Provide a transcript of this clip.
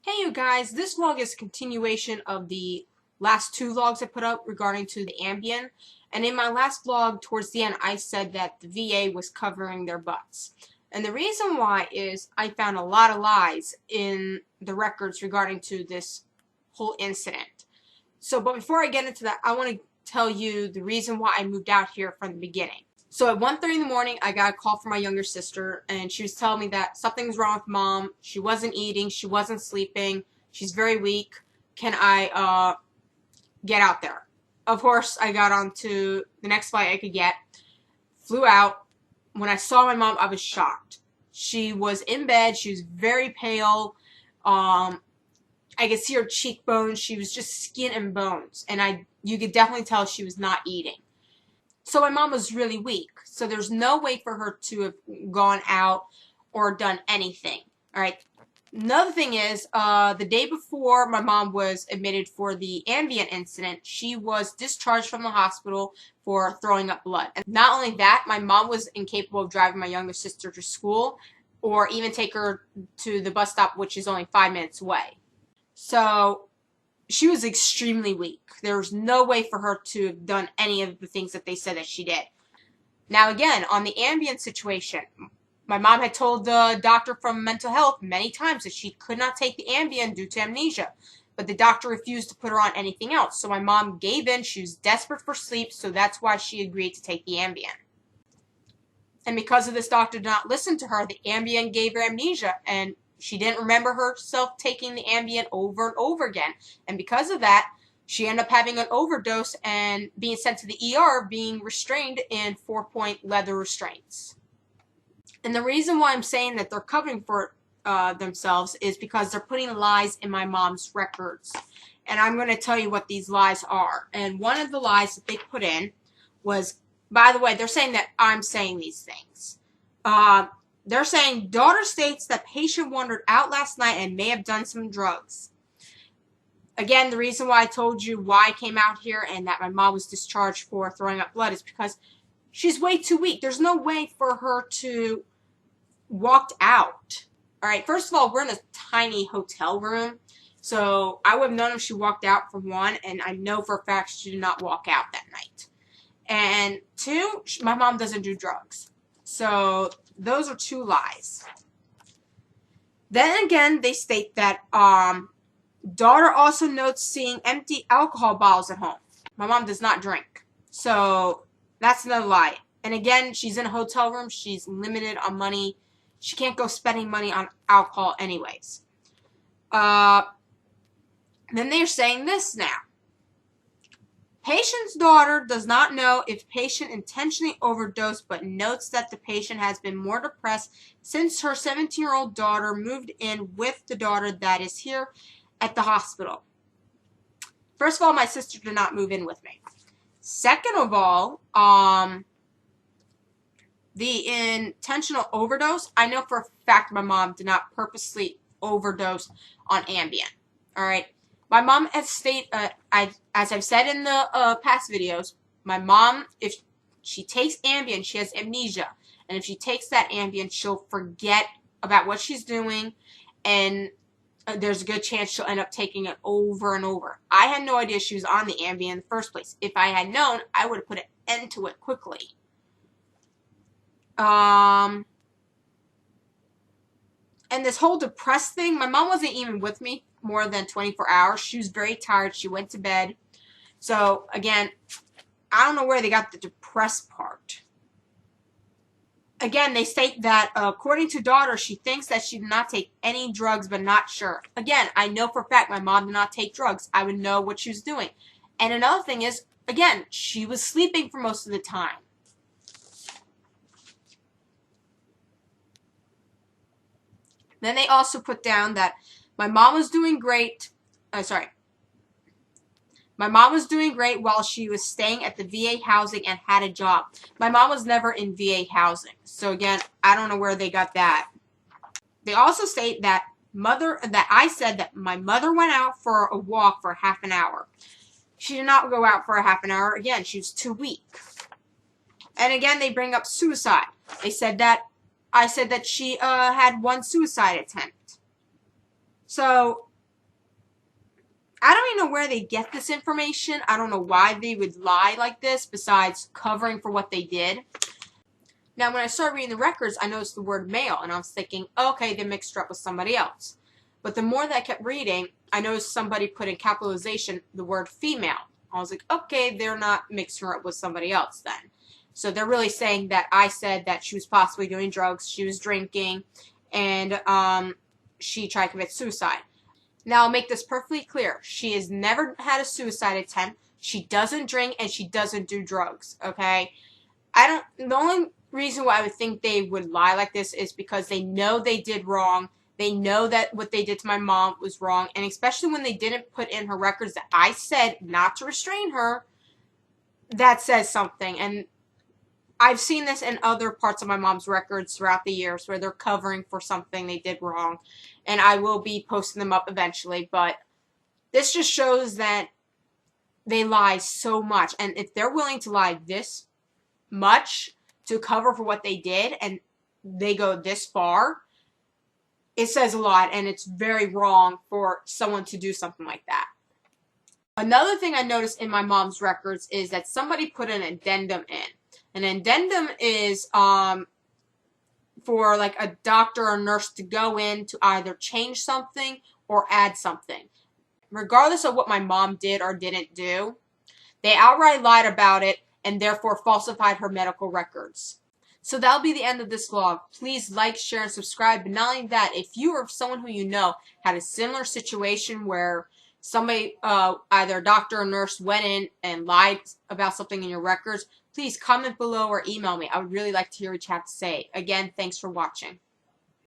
Hey you guys, this vlog is a continuation of the last two vlogs I put up regarding to the Ambien. And in my last vlog, towards the end, I said that the VA was covering their butts. And the reason why is I found a lot of lies in the records regarding to this whole incident. But before I get into that, I want to tell you the reason why I moved out here from the beginning. So at 1:30 in the morning, I got a call from my younger sister, and she was telling me that something was wrong with mom. She wasn't eating. She wasn't sleeping. She's very weak. Can I get out there? Of course, I got on to the next flight I could get. Flew out. When I saw my mom, I was shocked. She was in bed. She was very pale. I could see her cheekbones. She was just skin and bones, and you could definitely tell she was not eating. So my mom was really weak. So there's no way for her to have gone out or done anything. All right. Another thing is, the day before my mom was admitted for the Ambien incident, she was discharged from the hospital for throwing up blood. And not only that, my mom was incapable of driving my younger sister to school or even take her to the bus stop, which is only 5 minutes away. So she was extremely weak. There was no way for her to have done any of the things that they said that she did. Now again, on the Ambien situation, my mom had told the doctor from mental health many times that she could not take the Ambien due to amnesia. But the doctor refused to put her on anything else. So my mom gave in. She was desperate for sleep, so that's why she agreed to take the Ambien. And because of this doctor did not listen to her, the Ambien gave her amnesia, and she didn't remember herself taking the Ambien over and over again. And because of that, she ended up having an overdose and being sent to the ER, being restrained in 4-point leather restraints. And the reason why I'm saying that they're covering for themselves is because they're putting lies in my mom's records. And I'm going to tell you what these lies are. And one of the lies that they put in was, by the way, they're saying that I'm saying these things. They're saying, daughter states that patient wandered out last night and may have done some drugs. Again, the reason why I told you why I came out here and that my mom was discharged for throwing up blood is because she's way too weak. There's no way for her to walk out. All right, first of all, we're in a tiny hotel room. So I would have known if she walked out, for one, and I know for a fact she did not walk out that night. And two, my mom doesn't do drugs. So those are two lies. Then again, they state that daughter also notes seeing empty alcohol bottles at home. My mom does not drink. So that's another lie. And again, she's in a hotel room. She's limited on money. She can't go spending money on alcohol anyways. Then they're saying this now. Patient's daughter does not know if patient intentionally overdosed, but notes that the patient has been more depressed since her 17-year-old daughter moved in with the daughter that is here at the hospital. First of all, my sister did not move in with me. Second of all, the intentional overdose, I know for a fact my mom did not purposely overdose on Ambien. All right. My mom has stated, as I've said in the past videos, my mom, if she takes Ambien, she has amnesia. And if she takes that Ambien, she'll forget about what she's doing, and there's a good chance she'll end up taking it over and over. I had no idea she was on the Ambien in the first place. If I had known, I would have put an end to it quickly. And this whole depressed thing, my mom wasn't even with me more than 24 hours. She was very tired. She went to bed. So, again, I don't know where they got the depressed part. Again, they state that, according to daughter, she thinks that she did not take any drugs, but not sure. Again, I know for a fact my mom did not take drugs. I would know what she was doing. And another thing is, again, she was sleeping for most of the time. Then they also put down that my mom was doing great. My mom was doing great while she was staying at the VA housing and had a job. My mom was never in VA housing. So again, I don't know where they got that. They also state that I said that my mother went out for a walk for half an hour. She did not go out for a half an hour. Again, she was too weak. And again, they bring up suicide. They said that I said that she had one suicide attempt. So I don't even know where they get this information. I don't know why they would lie like this besides covering for what they did. Now, when I started reading the records, I noticed the word male, and I was thinking, okay, they mixed her up with somebody else. But the more that I kept reading, I noticed somebody put in capitalization the word female. I was like, okay, they're not mixing her up with somebody else then. So they're really saying that I said that she was possibly doing drugs, she was drinking, and she tried to commit suicide. Now, I'll make this perfectly clear. She has never had a suicide attempt. She doesn't drink, and she doesn't do drugs, okay? The only reason why I would think they would lie like this is because they know they did wrong. They know that what they did to my mom was wrong, and especially when they didn't put in her records that I said not to restrain her, that says something. And I've seen this in other parts of my mom's records throughout the years where they're covering for something they did wrong, and I will be posting them up eventually, but this just shows that they lie so much, and if they're willing to lie this much to cover for what they did, and they go this far, it says a lot, and it's very wrong for someone to do something like that. Another thing I noticed in my mom's records is that somebody put an addendum in. An addendum is for like a doctor or nurse to go in to either change something or add something. Regardless of what my mom did or didn't do, they outright lied about it and therefore falsified her medical records. So that'll be the end of this vlog. Please like, share, and subscribe. But not only that, if you or someone who you know had a similar situation where somebody, either a doctor or nurse, went in and lied about something in your records, please comment below or email me. I would really like to hear what you have to say. Again, thanks for watching.